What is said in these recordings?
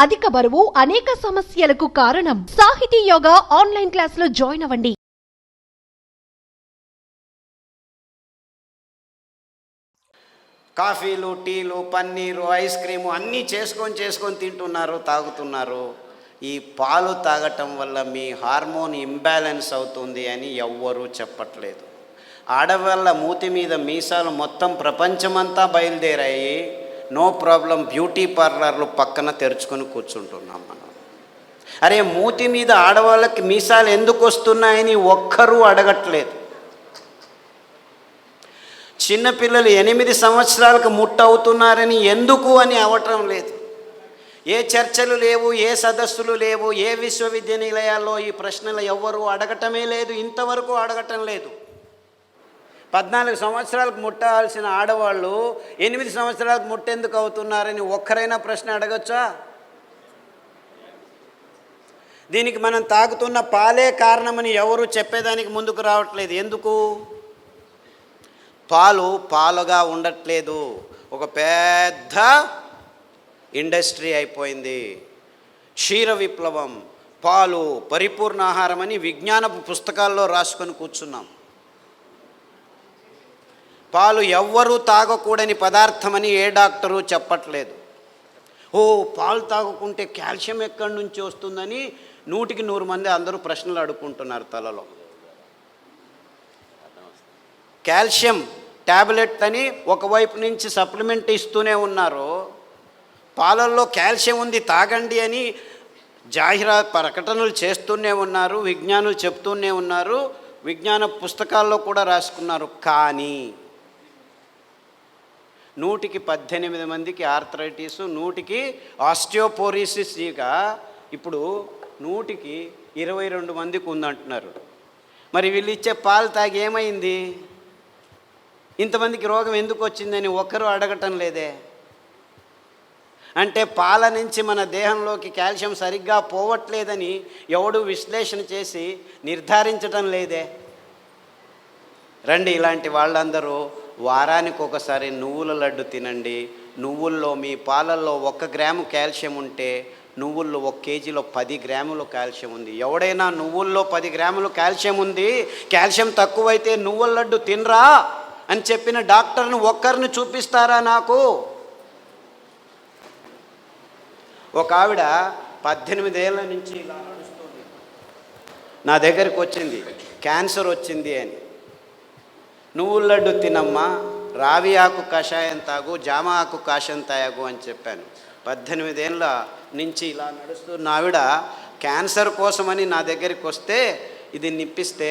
అధిక బరువు అనేక సమస్యలకు కారణం. సాహితీ యోగా ఆన్లైన్ క్లాసులో జాయిన్ అవ్వండి. కాఫీలు, టీలు, పన్నీరు, ఐస్ క్రీము అన్నీ చేసుకొని తింటున్నారు, తాగుతున్నారు. ఈ పాలు తాగటం వల్ల మీ హార్మోన్ ఇంబ్యాలెన్స్ అవుతుంది అని ఎవ్వరూ చెప్పట్లేదు. ఆడవాళ్ళ మూతి మీద మీసాలు మొత్తం ప్రపంచమంతా బయలుదేరాయి. నో ప్రాబ్లం, బ్యూటీ పార్లర్లు పక్కన తెరుచుకొని కూర్చుంటున్నాం మనం. అరే, మూతి మీద ఆడవాళ్ళకి మీసాలు ఎందుకు వస్తున్నాయని ఒక్కరూ అడగట్లేదు. చిన్నపిల్లలు 8 సంవత్సరాలకు ముట్టవుతున్నారని ఎందుకు అని అవటం లేదు. ఏ చర్చలు లేవు, ఏ సదస్సులు లేవు, ఏ విశ్వవిద్యానిలయాల్లో ఈ ప్రశ్నలు ఎవ్వరూ అడగటమే లేదు, ఇంతవరకు అడగటం లేదు. 14 సంవత్సరాలకు ముట్టాల్సిన ఆడవాళ్ళు 8 సంవత్సరాలకు ముట్టెందుకు అవుతున్నారని ఒక్కరైనా ప్రశ్న అడగచ్చా? దీనికి మనం తాగుతున్న పాలే కారణమని ఎవరు చెప్పేదానికి ముందుకు రావట్లేదు. ఎందుకు? పాలు పాలుగా ఉండట్లేదు, ఒక పెద్ద ఇండస్ట్రీ అయిపోయింది. క్షీర విప్లవం, పాలు పరిపూర్ణ ఆహారం అని విజ్ఞానపు పుస్తకాల్లో రాసుకొని కూర్చున్నాం. పాలు ఎవ్వరూ తాగకూడని పదార్థమని ఏ డాక్టరు చెప్పట్లేదు. పాలు తాగకుంటే కాల్షియం ఎక్కడి నుంచి వస్తుందని 100కి 100 మంది అందరూ ప్రశ్నలు అడుక్కుంటున్నారు తలలో. కాల్షియం ట్యాబ్లెట్ అని ఒకవైపు నుంచి సప్లిమెంట్ ఇస్తూనే ఉన్నారు. పాలల్లో కాల్షియం ఉంది తాగండి అని ప్రకటనలు చేస్తూనే ఉన్నారు, విజ్ఞానులు చెప్తూనే ఉన్నారు, విజ్ఞాన పుస్తకాల్లో కూడా రాసుకున్నారు. కానీ 100కి 18 మందికి ఆర్థరైటిస్, 100కి ఆస్టియోపోరోసిస్, ఇప్పుడు 100కి 22 మందికి ఉందంటున్నారు. మరి వీళ్ళు ఇచ్చే పాలు తాగి ఏమైంది? ఇంతమందికి రోగం ఎందుకు వచ్చిందని ఒక్కరూ అడగటం లేదే. అంటే పాల నుంచి మన దేహంలోకి కాల్షియం సరిగ్గా పోవట్లేదని ఎవడు విశ్లేషణ చేసి నిర్ధారించటం లేదే. రండి, ఇలాంటి వాళ్ళందరూ వారానికి ఒకసారి నువ్వుల లడ్డు తినండి. నువ్వుల్లో, మీ పాలల్లో 1 గ్రాము కాల్షియం ఉంటే నువ్వుల్లో 1 కేజీలో 10 గ్రాములు కాల్షియం ఉంది. ఎవడైనా నువ్వుల్లో 10 గ్రాములు కాల్షియం ఉంది, కాల్షియం తక్కువైతే నువ్వుల లడ్డు తినరా అని చెప్పిన డాక్టర్ను ఒక్కరిని చూపిస్తారా నాకు? ఒక ఆవిడ 18 ఏళ్ళ నుంచి ఇలా నడుస్తుంది, నా దగ్గరికి వచ్చింది, క్యాన్సర్ వచ్చింది అని. నువ్వుల లడ్డు తినమ్మా, రావి ఆకు కషాయం తాగు, జామ ఆకు కషాయం తాగు అని చెప్పాను. 18 ఏళ్ళ నుంచి ఇలా నడుస్తున్న ఆవిడ క్యాన్సర్ కోసమని నా దగ్గరికి వస్తే ఇది నిప్పిస్తే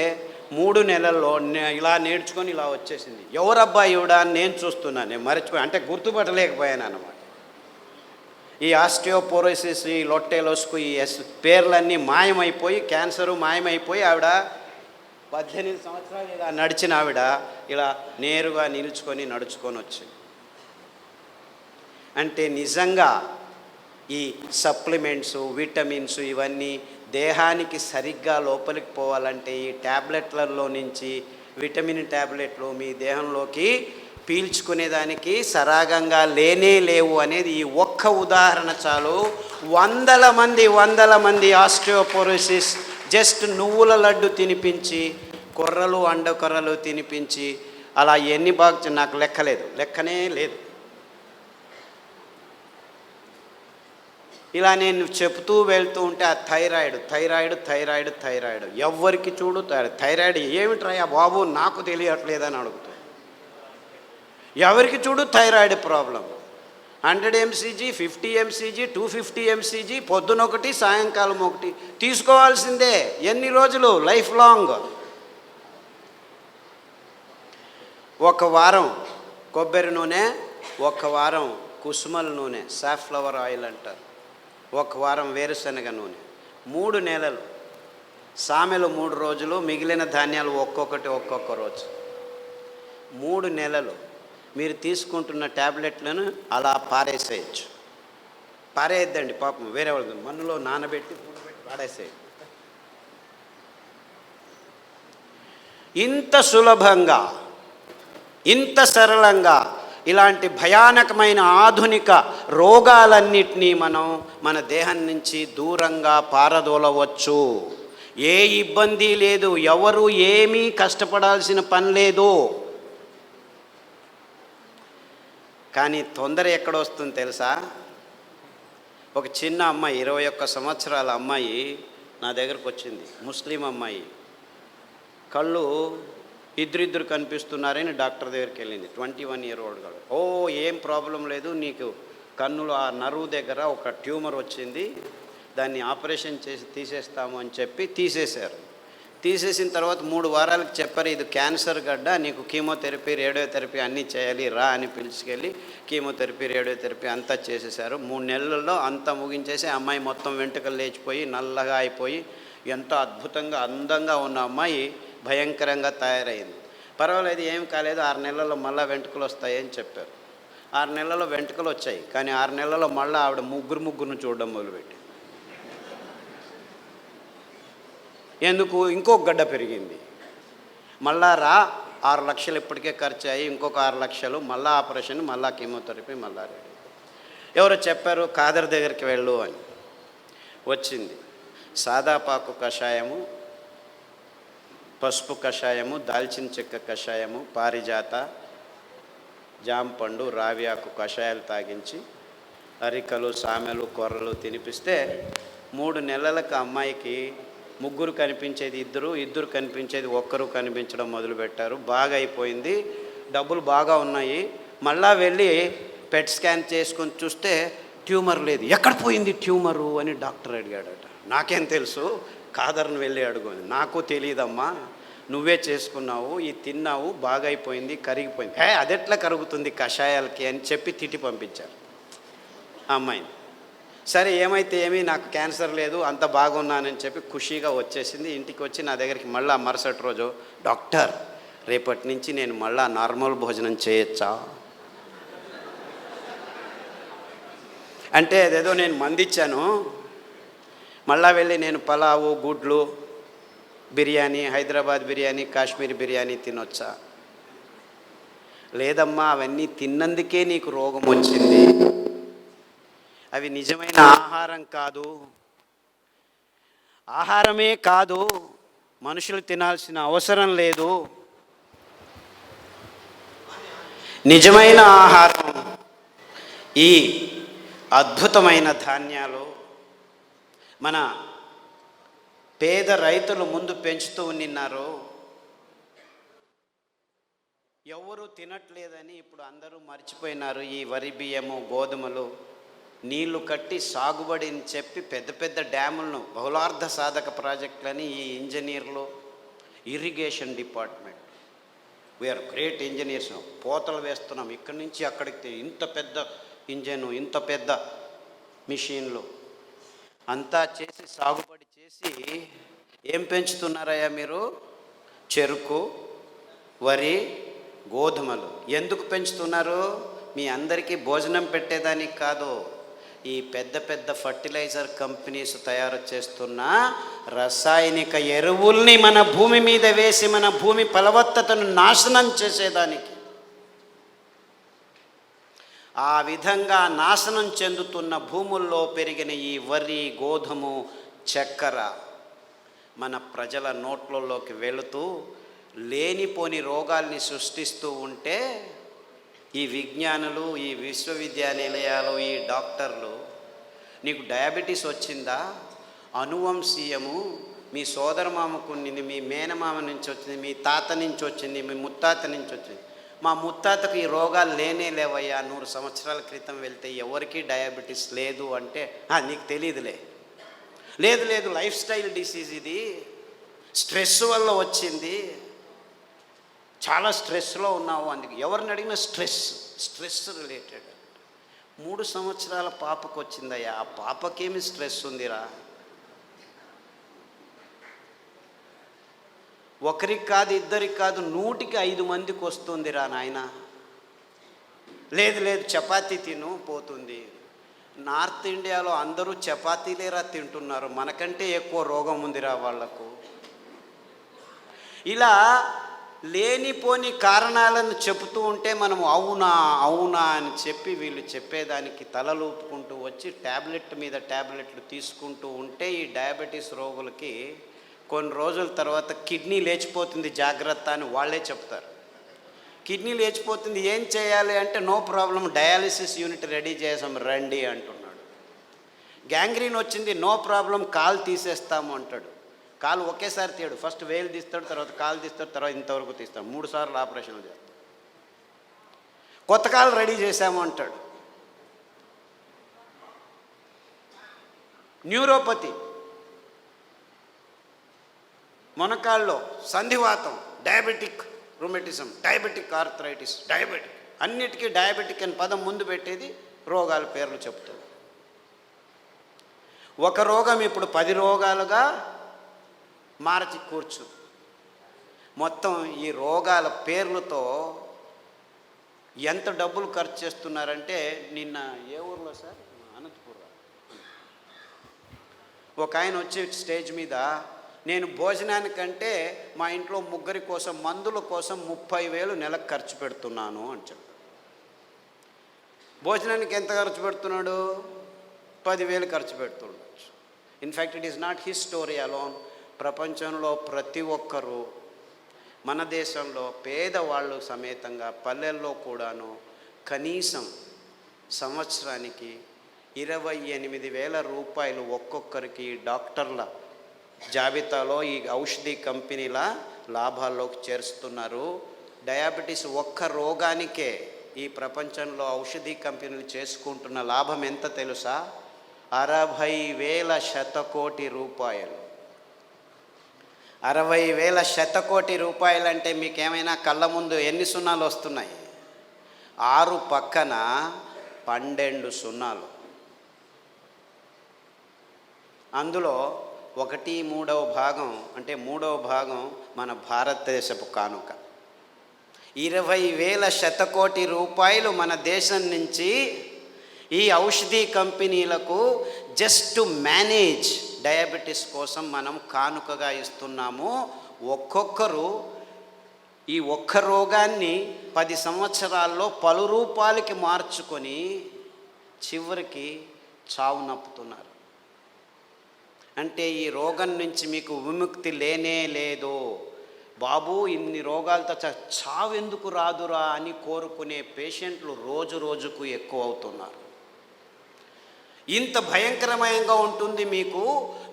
3 నెలల్లో ఇలా నేర్చుకొని ఇలా వచ్చేసింది. ఎవరబ్బా ఈవిడ అని నేను చూస్తున్నాను, నేను మర్చిపోయాను, అంటే గుర్తుపట్టలేకపోయాను అన్నమాట. ఈ ఆస్టియోపోరోసిస్, ఈ లొట్టెలోస్కు, ఈ పేర్లన్నీ మాయమైపోయి, క్యాన్సరు మాయమైపోయి ఆవిడ 18 సంవత్సరాలు ఇలా నడిచిన ఆవిడ ఇలా నేరుగా నిలుచుకొని నడుచుకొని వచ్చింది. అంటే నిజంగా ఈ సప్లిమెంట్స్, విటమిన్స్ ఇవన్నీ దేహానికి సరిగ్గా లోపలికి పోవాలంటే ఈ ట్యాబ్లెట్లలో నుంచి విటమిన్ ట్యాబ్లెట్లు మీ దేహంలోకి పీల్చుకునేదానికి సరాగంగా లేవు అనేది ఈ ఒక్క ఉదాహరణ చాలు. వందల మంది ఆస్టియోపోరోసిస్ జస్ట్ నువ్వుల లడ్డు తినిపించి, కొర్రలు, అండకొర్రలు తినిపించి, అలా ఎన్ని బాగా నాకు లెక్కనే లేదు. ఇలా నేను చెప్తూ వెళ్తూ ఉంటే ఆ థైరాయిడ్ ఎవరికి చూడు థైరాయిడ్ ఏమిట్రా బాబు నాకు తెలియట్లేదని అడుగుతాను. ఎవరికి చూడు thyroid problem. 100 mcg, 50 mcg, 250 mcg, పొద్దునొకటి సాయంకాలం ఒకటి తీసుకోవాల్సిందే. ఎన్ని రోజులు? Life long. 1 వారం కొబ్బరి నూనె, 1 వారం కుసుమల నూనె, సాఫ్లవర్ ఆయిల్ అంటారు, 1 వారం వేరుశనగ నూనె, 3 నెలలు. సామెలు 3 రోజులు, మిగిలిన ధాన్యాలు ఒక్కొక్క రోజు. 3 నెలలు మీరు తీసుకుంటున్న ట్యాబ్లెట్లను అలా పారేసేయచ్చు. పారేయద్దండి పాపం, వేరే వాళ్ళు మన్నులో నానబెట్టి పాడేసేయచ్చు. ఇంత సులభంగా, ఇంత సరళంగా ఇలాంటి భయానకమైన ఆధునిక రోగాలన్నిటినీ మనం మన దేహం నుంచి దూరంగా పారదోలవచ్చు. ఏ ఇబ్బంది లేదు, ఎవరు ఏమీ కష్టపడాల్సిన పని లేదు. కానీ తొందర ఎక్కడొస్తుంది తెలుసా? ఒక చిన్న అమ్మాయి, 21 సంవత్సరాల అమ్మాయి నా దగ్గరకు వచ్చింది, ముస్లిం అమ్మాయి. కళ్ళు ఇద్దరిద్దరు కనిపిస్తున్నారని డాక్టర్ దగ్గరికి వెళ్ళింది. 21 year old గాడు. ఓ ఏం ప్రాబ్లం లేదు, నీకు కన్నులు ఆ నరువు దగ్గర ఒక ట్యూమర్ వచ్చింది, దాన్ని ఆపరేషన్ చేసి తీసేస్తాము అని చెప్పి తీసేశారు. తీసేసిన తర్వాత 3 వారాలకు చెప్పారు, ఇది క్యాన్సర్ గడ్డ, నీకు కీమోథెరపీ రేడియోథెరపీ అన్నీ చేయాలి, రా అని పిలుచుకెళ్ళి కీమోథెరపీ రేడియోథెరపీ అంతా చేసేసారు. 3 నెలల్లో అంతా ముగించేసి అమ్మాయి మొత్తం వెంట్రుకలు లేచిపోయి నల్లగా అయిపోయి ఎంతో అద్భుతంగా అందంగా ఉన్న అమ్మాయి భయంకరంగా తయారైంది. పర్వాలేదు, ఏం కాలేదు, 6 నెలల్లో మళ్ళీ వెంట్రుకలు వస్తాయని చెప్పారు. 6 నెలల్లో వెంట్రుకలు వచ్చాయి. కానీ 6 నెలల్లో మళ్ళీ ఆవిడ ముగ్గురును చూడడం మొదలుపెట్టి, ఎందుకు ఇంకొక గడ్డ పెరిగింది. మళ్ళా 6 లక్షలు ఇప్పటికే ఖర్చు అయ్యి ఇంకొక 6 లక్షలు, మళ్ళీ ఆపరేషన్, మళ్ళీ కీమోథెరపీ, మళ్ళా రెడీ. ఎవరో చెప్పారు ఖాదర్ దగ్గరికి వెళ్ళు అని. వచ్చింది. సాదాపాకు కషాయము, పసుపు కషాయము, దాల్చిన చెక్క కషాయము, పారిజాత, జాంపండు, రావియాకు కషాయాలు తాగించి అరికలు, సామెలు, కొర్రలు తినిపిస్తే 3 నెలలకు అమ్మాయికి ముగ్గురు కనిపించేది ఇద్దరు కనిపించేది ఒక్కరు కనిపించడం మొదలుపెట్టారు. బాగా అయిపోయింది, డబ్బులు బాగా ఉన్నాయి. మళ్ళా వెళ్ళి పెట్ స్కాన్ చేసుకొని చూస్తే ట్యూమర్ లేదు. ఎక్కడ పోయింది ట్యూమరు అని డాక్టర్ అడిగాడట. నాకేం తెలుసు, ఖాదర్ను వెళ్ళి అడుగు. నాకు తెలియదమ్మా, నువ్వే చేసుకున్నావు, ఇది తిన్నావు, బాగా అయిపోయింది, కరిగిపోయింది. అదెట్లా కరుగుతుంది కషాయాలకి అని చెప్పి తిట్టి పంపించారు ఆ అమ్మాయిని. సరే ఏమైతే ఏమీ, నాకు క్యాన్సర్ లేదు, అంత బాగున్నానని చెప్పి ఖుషీగా వచ్చేసింది. ఇంటికి వచ్చి నా దగ్గరికి మళ్ళీ మరుసటి రోజు, డాక్టర్ రేపటి నుంచి నేను మళ్ళీ నార్మల్ భోజనం చేయొచ్చా అంటే, అదేదో నేను మందిచ్చాను, మళ్ళా వెళ్ళి నేను పలావు, గుడ్లు, బిర్యానీ, హైదరాబాద్ బిర్యానీ, కాశ్మీర్ బిర్యానీ తినొచ్చా? లేదమ్మా, అవన్నీ తిన్నందుకే నీకు రోగం వచ్చింది, అవి నిజమైన ఆహారం కాదు, ఆహారమే కాదు, మనుషులు తినాల్సిన అవసరం లేదు. నిజమైన ఆహారం ఈ అద్భుతమైన ధాన్యాలు మన పేద రైతులు ముందు పెంచుతూ ఉన్నారు. ఎవరు తినట్లేదని ఇప్పుడు అందరూ మర్చిపోయినారు. ఈ వరి బియ్యము, గోధుమలు నీళ్లు కట్టి సాగుబడిని చెప్పి పెద్ద పెద్ద డ్యాములను, బహుళార్థ సాధక ప్రాజెక్టులని ఈ ఇంజనీర్లు, irrigation department, we are great engineers, పోతలు వేస్తున్నాం ఇక్కడి నుంచి అక్కడికి, ఇంత పెద్ద ఇంజను, ఇంత పెద్ద మిషన్లు అంతా చేసి సాగుబడి చేసి ఏం పెంచుతున్నారయ్యా మీరు? చెరుకు, వరి, గోధుమలు. ఎందుకు పెంచుతున్నారు? మీ అందరికీ భోజనం పెట్టేదానికి కాదు. ఈ పెద్ద పెద్ద ఫర్టిలైజర్ కంపెనీస్ తయారు చేస్తున్న రసాయనిక ఎరువుల్ని మన భూమి మీద వేసి మన భూమి ఫలవత్తతను నాశనం చేసేదానికి. ఆ విధంగా నాశనం చెందుతున్న భూముల్లో పెరిగిన ఈ వరి, గోధుమ, చక్కెర మన ప్రజల నోట్లలోకి వెళుతూ లేనిపోని రోగాల్ని సృష్టిస్తూ ఉంటే ఈ విజ్ఞానులు, ఈ విశ్వవిద్యానిలయాలు, ఈ డాక్టర్లు, నీకు డయాబెటీస్ వచ్చిందా, అనువంశీయము, మీ సోదరమామకు ఉండింది, మీ మేనమామ నుంచి వచ్చింది, మీ తాత నుంచి వచ్చింది, మీ ముత్తాత నుంచి వచ్చింది. మా ముత్తాతకు ఈ రోగాలు లేనే లేవయ్యా, 100 సంవత్సరాల క్రితం వెళ్తే ఎవరికీ డయాబెటీస్ లేదు అంటే, నీకు తెలియదులే. లేదు లేదు, లైఫ్ స్టైల్ డిసీజ్, ఇది స్ట్రెస్ వల్ల వచ్చింది, చాలా స్ట్రెస్లో ఉన్నావు అందుకు. ఎవరిని అడిగినా స్ట్రెస్ రిలేటెడ్. 3 సంవత్సరాల పాపకు వచ్చిందయ్యా, ఆ పాపకేమి స్ట్రెస్ ఉందిరా? ఒకరికి కాదు, ఇద్దరికి కాదు, 100కి 5 వస్తుందిరా నాయన. లేదు లేదు, చపాతీ తిను పోతుంది. నార్త్ ఇండియాలో అందరూ చపాతీలేరా తింటున్నారు, మనకంటే ఎక్కువ రోగం ఉందిరా వాళ్లకు. ఇలా లేనిపోని కారణాలను చెబుతూ ఉంటే మనము అవునా అవునా అని చెప్పి వీళ్ళు చెప్పేదానికి తలలూపుకుంటూ వచ్చి ట్యాబ్లెట్ మీద ట్యాబ్లెట్లు తీసుకుంటూ ఉంటే ఈ డయాబెటీస్ రోగులకి కొన్ని రోజుల తర్వాత కిడ్నీ లేచిపోతుంది జాగ్రత్త అని వాళ్ళే చెప్తారు. కిడ్నీ లేచిపోతుంది, ఏం చేయాలి అంటే no problem, dialysis unit ready చేసాం రండి అంటున్నాడు. గ్యాంగ్రీన్ వచ్చింది, నో ప్రాబ్లం, కాలు తీసేస్తాము అంటాడు. కాలు ఒకేసారి తీయడు, ఫస్ట్ వేలు తీస్తాడు, తర్వాత కాలు తీస్తాడు, తర్వాత ఇంతవరకు తీస్తాడు, 3 సార్లు ఆపరేషన్లు చేస్తాడు. కొత్త కాలు రెడీ చేశాము అంటాడు. న్యూరోపతి, మొనకాళ్ళలో సంధివాతం, diabetic rheumatism, diabetic arthritis, diabetic, అన్నిటికీ డయాబెటిక్ అని పదం ముందు పెట్టేది రోగాల పేర్లు చెప్తుంది. ఒక రోగం ఇప్పుడు 10 రోగాలుగా మార్చి కూర్చు. మొత్తం ఈ రోగాల పేర్లతో ఎంత డబ్బులు ఖర్చు చేస్తున్నారంటే, నిన్న ఏ ఊర్లో సార్, అనంతపురం, ఒక ఆయన వచ్చి స్టేజ్ మీద నేను భోజనానికంటే మా ఇంట్లో 3 కోసం మందుల కోసం 30,000 నెలకు ఖర్చు పెడుతున్నాను అని చెప్పాడు. భోజనానికి ఎంత ఖర్చు పెడుతున్నాడు? 10,000 ఖర్చు పెడుతుండొచ్చు. In fact it is not his story alone. ప్రపంచంలో ప్రతి ఒక్కరూ, మన దేశంలో పేదవాళ్ళు సమేతంగా పల్లెల్లో కూడాను కనీసం సంవత్సరానికి 28,000 రూపాయలు ఒక్కొక్కరికి డాక్టర్ల జాబితాలో ఈ ఔషధి కంపెనీల లాభాల్లోకి చేరుస్తున్నారు. డయాబెటీస్ ఒక్క రోగానికే ఈ ప్రపంచంలో ఔషధి కంపెనీలు చేసుకుంటున్న లాభం ఎంత తెలుసా? 60,000 శతకోటి రూపాయలు. 60,000 శతకోటి రూపాయలు అంటే మీకేమైనా కళ్ళ ముందు ఎన్ని సున్నాలు వస్తున్నాయి? 6 పక్కన 12 సున్నాలు. అందులో 1/3 భాగం అంటే 3వ భాగం మన భారతదేశపు కానుక. 20,000 శతకోటి రూపాయలు మన దేశం నుంచి ఈ ఔషధి కంపెనీలకు జస్ట్ టు మేనేజ్ డయాబెటీస్ కోసం మనం కానుకగా ఇస్తున్నాము. ఒక్కొక్కరు ఈ ఒక్క రోగాన్ని 10 సంవత్సరాల్లో పలు రూపాలకి మార్చుకొని చివరికి చావు నప్పుతున్నారు. అంటే ఈ రోగం నుంచి మీకు విముక్తి లేనే లేదు బాబు, ఇన్ని రోగాలతో చావు ఎందుకు రాదురా అని కోరుకునే పేషెంట్లు రోజు రోజుకు ఎక్కువ అవుతున్నారు. ఇంత భయంకరమయంగా ఉంటుంది మీకు.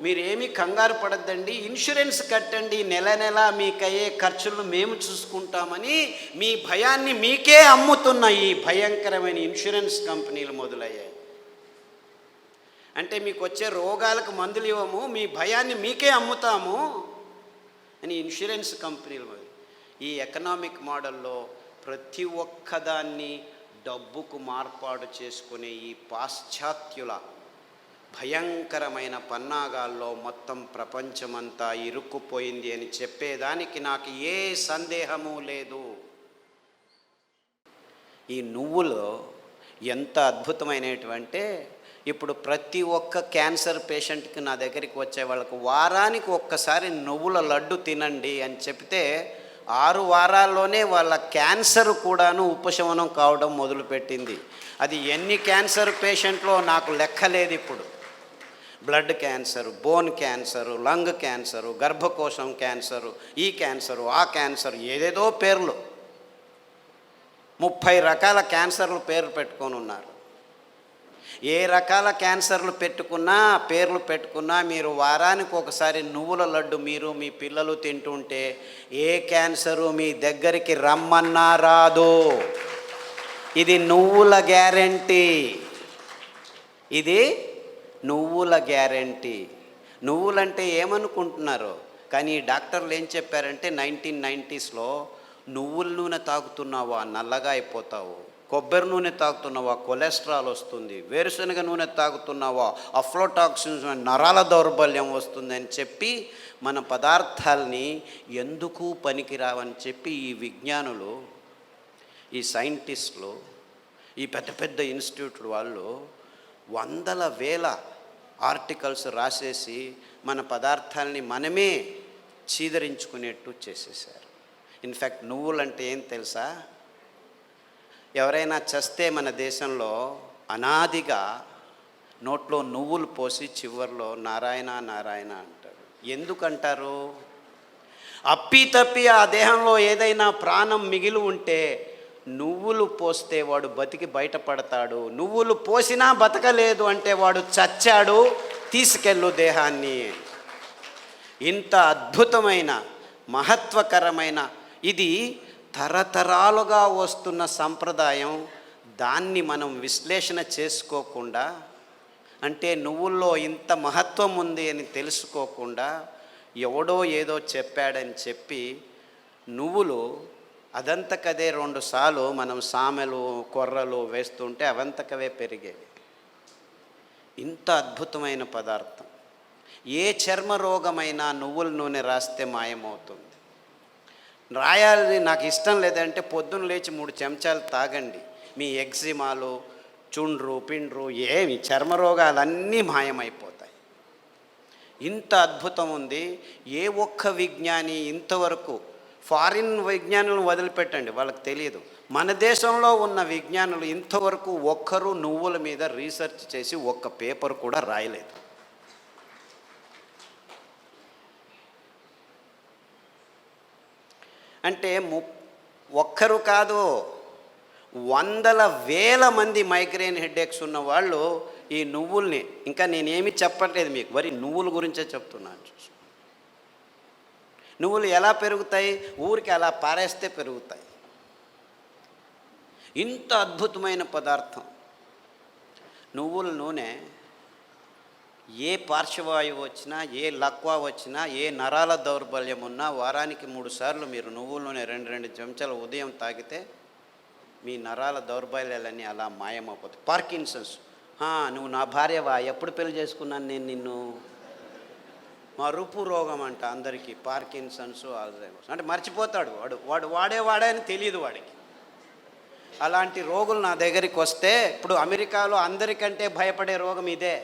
మీరేమీ కంగారు పడద్దండి, ఇన్సూరెన్స్ కట్టండి, నెల నెల మీకయ్యే ఖర్చులను మేము చూసుకుంటామని మీ భయాన్ని మీకే అమ్ముతున్న ఈ భయంకరమైన ఇన్సూరెన్స్ కంపెనీలు మొదలయ్యాయి. అంటే మీకు వచ్చే రోగాలకు మందులు ఇవ్వము, మీ భయాన్ని మీకే అమ్ముతాము అని ఇన్సూరెన్స్ కంపెనీలు. ఈ ఎకనామిక్ మోడల్లో ప్రతి ఒక్కదాన్ని డబ్బుకు మార్పాటు చేసుకునే ఈ పాశ్చాత్యుల భయంకరమైన పన్నాగాల్లో మొత్తం ప్రపంచమంతా ఇరుక్కుపోయింది అని చెప్పేదానికి నాకు ఏ సందేహము లేదు. ఈ నువ్వులు ఎంత అద్భుతమైనటువంటి, ఇప్పుడు ప్రతి ఒక్క క్యాన్సర్ పేషెంట్కి నా దగ్గరికి వచ్చే వాళ్ళకు వారానికి ఒక్కసారి నువ్వుల లడ్డు తినండి అని చెప్తే 6 వారాల్లోనే వాళ్ళ క్యాన్సర్ కూడాను ఉపశమనం కావడం మొదలుపెట్టింది. అది ఎన్ని క్యాన్సర్ పేషెంట్లో నాకు లెక్కలేదు. ఇప్పుడు blood cancer, bone cancer, lung cancer, గర్భకోశం క్యాన్సరు, ఈ క్యాన్సరు, ఆ క్యాన్సరు, ఏదేదో పేర్లు, 30 రకాల క్యాన్సర్లు పేర్లు పెట్టుకొని ఉన్నారు. ఏ రకాల క్యాన్సర్లు పేర్లు పెట్టుకున్నా మీరు వారానికి ఒకసారి నువ్వుల లడ్డు మీరు మీ పిల్లలు తింటుంటే ఏ క్యాన్సరు మీ దగ్గరికి రమ్మన్నా రాదు. ఇది నువ్వుల గ్యారెంటీ. ఇది నువ్వుల గ్యారెంటీ. నువ్వులంటే ఏమనుకుంటున్నారు? కానీ డాక్టర్లు ఏం చెప్పారంటే 1990స్లో నువ్వుల నూనె తాగుతున్నావా నల్లగా అయిపోతావు, కొబ్బరి నూనె తాగుతున్నావా కొలెస్ట్రాల్ వస్తుంది, వేరుశనగ నూనె తాగుతున్నావా అఫ్లోటాక్సిన్స్ నరాల దౌర్బల్యం వస్తుందని చెప్పి మన పదార్థాలని ఎందుకు పనికిరావని చెప్పి ఈ విజ్ఞానులు, ఈ సైంటిస్టులు, ఈ పెద్ద పెద్ద ఇన్స్టిట్యూట్ వాళ్ళు వందల వేల ఆర్టికల్స్ రాసేసి మన పదార్థాలని మనమే చీదరించుకునేట్టు చేసేసారు. ఇన్ఫ్యాక్ట్ నువ్వులు అంటే ఏం తెలుసా? ఎవరైనా చస్తే మన దేశంలో అనాదిగా నోట్లో నువ్వులు పోసి చివర్లో నారాయణ నారాయణ అంటారు. ఎందుకంటారు? అప్పి ఆ దేహంలో ఏదైనా ప్రాణం మిగిలి ఉంటే నువ్వులు పోస్తే వాడు బతికి బయటపడతాడు, నువ్వులు పోసినా బతకలేదు అంటే వాడు చచ్చాడు, తీసుకెళ్ళు దేహాన్ని. ఇంత అద్భుతమైన మహత్వకరమైన ఇది తరతరాలుగా వస్తున్న సంప్రదాయం. దాన్ని మనం విశ్లేషణ చేసుకోకుండా, అంటే నువ్వుల్లో ఇంత మహత్వం ఉంది అని తెలుసుకోకుండా ఎవడో ఏదో చెప్పాడని చెప్పి నువ్వులు అదంతకదే 2 సార్లు మనం సామెలు కొర్రలు వేస్తుంటే అవంతకవే పెరిగేవి. ఇంత అద్భుతమైన పదార్థం. ఏ చర్మ రోగమైనా నువ్వుల నూనె రాస్తే మాయమవుతుంది. రాయాలి నాకు ఇష్టం లేదంటే పొద్దున్న లేచి 3 చెంచాలు తాగండి, మీ ఎగ్జిమాలు చుండ్రు పిండ్రు ఏమి చర్మ రోగాలన్నీ మాయమైపోతాయి. ఇంత అద్భుతం ఉంది. ఏ ఒక్క విజ్ఞాని ఇంతవరకు, ఫారిన్ విజ్ఞానులను వదిలిపెట్టండి, వాళ్ళకి తెలియదు, మన దేశంలో ఉన్న విజ్ఞానులు ఇంతవరకు ఒక్కరు నువ్వుల మీద రీసెర్చ్ చేసి ఒక్క పేపర్ కూడా రాయలేదు. అంటే ఒక్కరు కాదు, వందల వేల మంది మైగ్రేన్ హెడేక్స్ ఉన్న వాళ్ళు ఈ నువ్వుల్ని, ఇంకా నేనేమి చెప్పట్లేదు మీకు, వరి నువ్వుల గురించే చెప్తున్నాను. నువ్వులు ఎలా పెరుగుతాయి? ఊరికి అలా పారేస్తే పెరుగుతాయి. ఇంత అద్భుతమైన పదార్థం నువ్వుల నూనె. ఏ పార్శ్వవాయువు వచ్చినా, ఏ లక్వా వచ్చినా, ఏ నరాల దౌర్బల్యం ఉన్నా వారానికి 3 సార్లు మీరు నువ్వుల నూనె 2 చెంచాలు ఉదయం తాగితే మీ నరాల దౌర్బల్యాలన్నీ అలా మాయమైపోతాయి. పార్కిన్సన్స్, నువ్వు నా భార్యవా, ఎప్పుడు పెళ్లి చేసుకున్నాను నేను నిన్ను, మరుపు రోగం అంట అందరికీ, పార్కిన్సన్స్, ఆల్జైమర్స్ అంటే మర్చిపోతాడు వాడు వాడే అని తెలియదు వాడికి. అలాంటి రోగులు నా దగ్గరికి వస్తే, ఇప్పుడు అమెరికాలో అందరికంటే భయపడే రోగం ఇదే.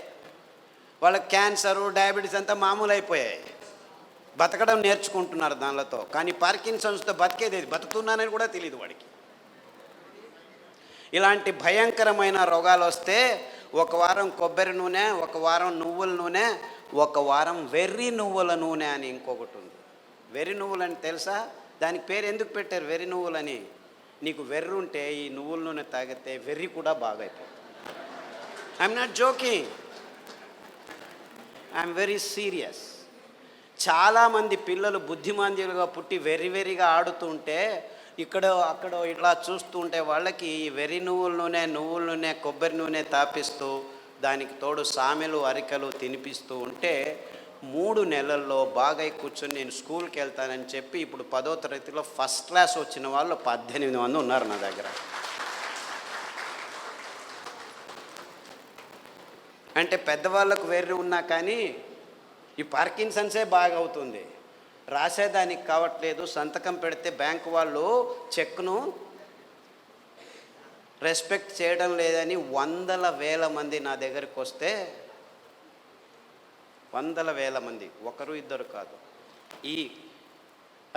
వాళ్ళకి క్యాన్సరు, డయాబెటీస్ అంతా మామూలు అయిపోయాయి, బతకడం నేర్చుకుంటున్నారు దానిలతో. కానీ పార్కిన్సన్స్తో బతికేది, బతుకుతున్నానని కూడా తెలియదు వాడికి. ఇలాంటి భయంకరమైన రోగాలు వస్తే 1 వారం కొబ్బరి నూనె, 1 వారం నువ్వుల నూనె, 1 వారం వెర్రి నువ్వుల నూనె అని ఇంకొకటి ఉంది. వెర్రి నువ్వులు అని తెలుసా? దానికి పేరు ఎందుకు పెట్టారు వెర్రి నువ్వులని? నీకు వెర్రి ఉంటే ఈ నువ్వుల నూనె తాగితే వెర్రి కూడా బాగైపోతుంది. I'm not joking, I'm very serious. చాలామంది పిల్లలు బుద్ధిమాంద్యులుగా పుట్టి వెర్రిగా ఆడుతుంటే అక్కడ ఇట్లా చూస్తుంటే వాళ్ళకి వెర్రి నువ్వుల నూనె కొబ్బరి నూనె తాపిస్తూ దానికి తోడు సామెలు అరికలు తినిపిస్తూ ఉంటే 3 నెలల్లో బాగా కూర్చొని నేను స్కూల్కి వెళ్తానని చెప్పి ఇప్పుడు 10వ తరగతిలో ఫస్ట్ క్లాస్ వచ్చిన వాళ్ళు 18 మంది ఉన్నారు నా దగ్గర. అంటే పెద్దవాళ్ళకు వెర్రి ఉన్నా కానీ ఈ పార్కిన్సన్సే బాగా అవుతుంది. రాసేదానికి కావట్లేదు, సంతకం పెడితే బ్యాంకు వాళ్ళు చెక్ను రెస్పెక్ట్ చేయడం లేదని వందల వేల మంది నా దగ్గరికి వస్తే, వందల వేల మంది, 1-2 కాదు, ఈ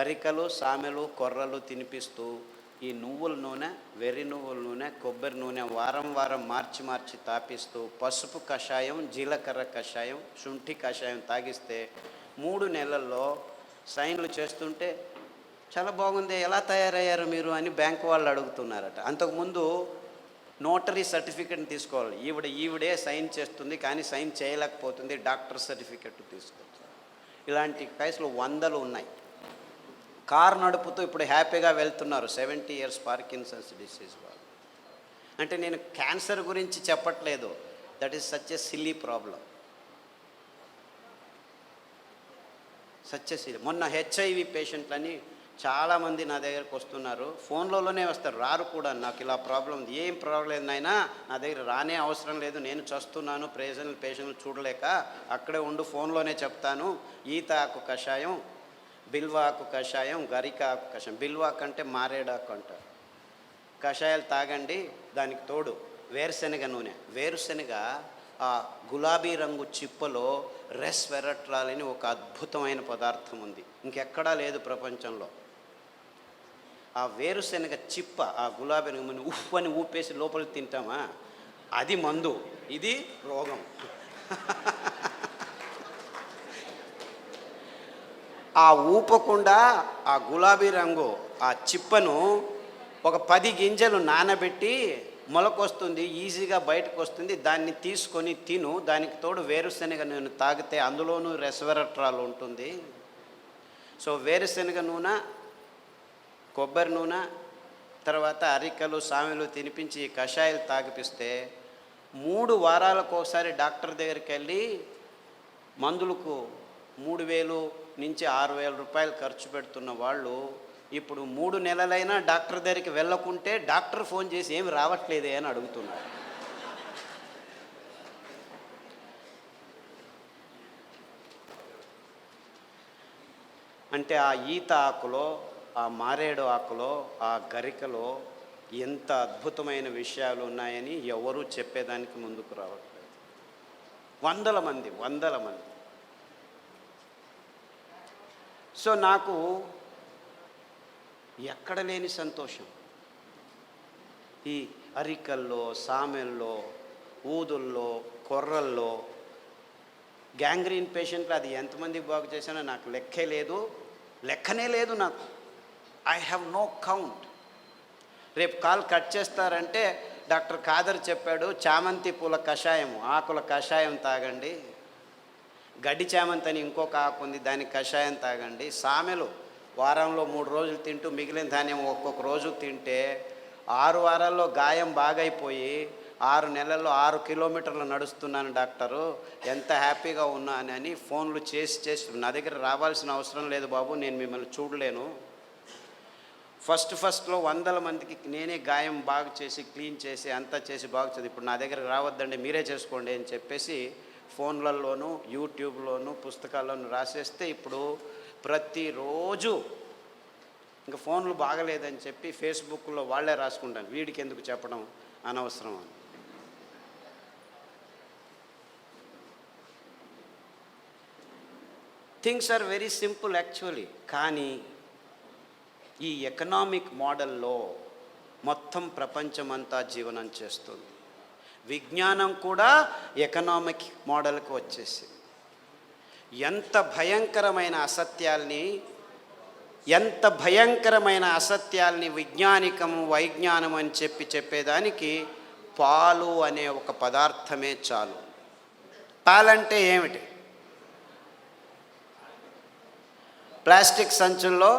అరికలు సామెలు కొర్రలు తినిపిస్తూ ఈ నువ్వుల నూనె, వెర్రి నువ్వుల నూనె, కొబ్బరి నూనె వారం మార్చి తాపిస్తూ పసుపు కషాయం, జీలకర్ర కషాయం, శుంఠి కషాయం తాగిస్తే 3 నెలల్లో సైన్లు చేస్తుంటే చాలా బాగుంది, ఎలా తయారయ్యారు మీరు అని బ్యాంకు వాళ్ళు అడుగుతున్నారట. అంతకుముందు నోటరీ సర్టిఫికెట్ని తీసుకోవాలి, ఈవిడే సైన్ చేస్తుంది కానీ సైన్ చేయలేకపోతుంది, డాక్టర్ సర్టిఫికెట్ తీసుకోవచ్చు. ఇలాంటి కేసులు 100 ఉన్నాయి. కారు నడుపుతూ ఇప్పుడు హ్యాపీగా వెళ్తున్నారు 70 years పార్కిన్సన్స్ డిసీజ్ వాళ్ళు. అంటే నేను క్యాన్సర్ గురించి చెప్పట్లేదు, that is such a silly problem, such a silly. మొన్న HIV పేషెంట్లని చాలామంది నా దగ్గరకు వస్తున్నారు, ఫోన్లోనే వస్తారు, రారు కూడా. నాకు ఇలా ప్రాబ్లం ఉంది, ఏం ప్రాబ్లం లేదు నాయనా, నా దగ్గర రానే అవసరం లేదు, నేను చస్తున్నాను, పేషెంట్లు చూడలేక, అక్కడే ఉండు, ఫోన్లోనే చెప్తాను, ఈత ఆకు కషాయం, బిల్వాకు కషాయం, గరిక ఆకు కషాయం, బిల్వాకు అంటే మారేడాకు అంటారు, కషాయాలు తాగండి. దానికి తోడు వేరుశనగ నూనె, వేరుశనగ ఆ గులాబీ రంగు చిప్పలో రెస్వెరట్రాల్ అని ఒక అద్భుతమైన పదార్థం ఉంది, ఇంకెక్కడా లేదు ప్రపంచంలో. ఆ వేరుశనగ చిప్ప, ఆ గులాబీ రంగు ఉఫ్ అని ఊపేసి లోపలికి తింటామా, అది మందు, ఇది రోగం. ఆ ఊపకుండా ఆ గులాబీ రంగు ఆ చిప్పను ఒక 10 గింజలు నానబెట్టి మొలకొస్తుంది, ఈజీగా బయటకు వస్తుంది, దాన్ని తీసుకొని తిను. దానికి తోడు వేరుశనగ నూనె తాగితే అందులోనూ రెస్వెరట్రాల్ ఉంటుంది. సో వేరుశనగ నూనె, కొబ్బరి నూనె, తర్వాత అరికలు సామెలు తినిపించి ఈ కషాయాలు తాగిపిస్తే 3 వారాలకు ఒకసారి డాక్టర్ దగ్గరికి వెళ్ళి మందులకు 3,000 నుంచి 6,000 రూపాయలు ఖర్చు పెడుతున్న వాళ్ళు ఇప్పుడు 3 నెలలైనా డాక్టర్ దగ్గరికి వెళ్ళకుంటే డాక్టర్ ఫోన్ చేసి ఏమి రావట్లేదే అని అడుగుతున్నారు. అంటే ఆ ఈత ఆకులో, ఆ మారేడు ఆకులో, ఆ గరికలో ఎంత అద్భుతమైన విషయాలు ఉన్నాయని ఎవరూ చెప్పేదానికి ముందుకు రావట్లేదు. వందల మంది. సో నాకు ఎక్కడ లేని సంతోషం. ఈ అరికల్లో, సామెల్లో, ఊదుల్లో, కొర్రల్లో గ్యాంగ్రీన్ పేషెంట్లు అది ఎంతమందికి బాగు చేశానో నాకు లెక్కనే లేదు నాకు. I have no count. రేపు కాల్ కట్ చేస్తారంటే డాక్టర్ ఖాదర్ చెప్పాడు, చామంతి పూల కషాయం, ఆకుల కషాయం తాగండి. గడ్డి చామంతి అని ఇంకొక ఆకు ఉంది, దానికి కషాయం తాగండి. సామెలు వారంలో 3 రోజులు తింటూ మిగిలిన ధాన్యం ఒక్కొక్క రోజు తింటే 6 వారాల్లో గాయం బాగైపోయి 6 నెలల్లో 6 కిలోమీటర్లు నడుస్తున్నాను డాక్టరు, ఎంత హ్యాపీగా ఉన్నానని ఫోన్లు చేసి నా దగ్గర రావాల్సిన అవసరం లేదు బాబు, నేను మిమ్మల్ని చూడలేను. ఫస్ట్లో 100 మందికి నేనే గాయం బాగు చేసి క్లీన్ చేసి అంతా చేసి బాగు చేసి, ఇప్పుడు నా దగ్గర రావద్దండి మీరే చేసుకోండి అని చెప్పేసి ఫోన్లలోనూ యూట్యూబ్లోనూ పుస్తకాల్లోనూ రాసేస్తే ఇప్పుడు ప్రతిరోజు ఇంకా ఫోన్లు బాగలేదని చెప్పి ఫేస్బుక్లో వాళ్ళే రాసుకుంటాను, వీడికి ఎందుకు చెప్పడం అనవసరం అని. Things are very simple actually. కానీ ఈ ఎకనామిక్ మోడల్లో మొత్తం ప్రపంచమంతా జీవనం చేస్తుంది. విజ్ఞానం కూడా ఎకనామిక్ మోడల్కి వచ్చేసి ఎంత భయంకరమైన అసత్యాల్ని వైజ్ఞానం అని చెప్పేదానికి పాలు అనే ఒక పదార్థమే చాలు. పాలంటే ఏమిటి? ప్లాస్టిక్ సంచుల్లో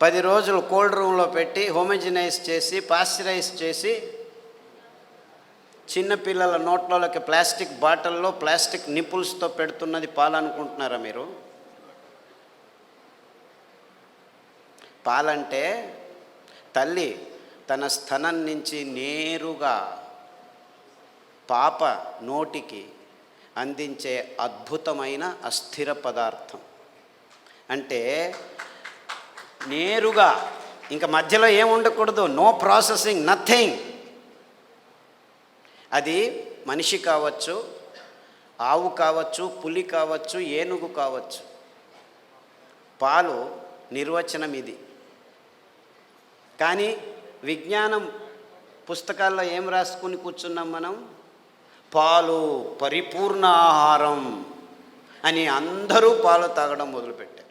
10 రోజులు కోల్డ్ రూమ్లో పెట్టి హోమోజినైజ్ చేసి పాశ్చరైజ్ చేసి చిన్నపిల్లల నోట్లలోకి ప్లాస్టిక్ బాటిల్లో ప్లాస్టిక్ నిపుల్స్తో పెడుతున్నది పాలనుకుంటున్నారా మీరు? పాలంటే తల్లి తన స్తనం నుంచి నేరుగా పాప నోటికి అందించే అద్భుతమైన అస్థిర పదార్థం. అంటే నేరుగా, ఇంకా మధ్యలో ఏం ఉండకూడదు, నో ప్రాసెసింగ్, నథింగ్. అది మనిషి కావచ్చు, ఆవు కావచ్చు, పులి కావచ్చు, ఏనుగు కావచ్చు. పాలు నిర్వచనం ఇది. కానీ విజ్ఞానం పుస్తకాల్లో ఏం రాసుకుని కూర్చున్నాం మనం? పాలు పరిపూర్ణ ఆహారం అని అందరూ పాలు తాగడం మొదలుపెట్టారు.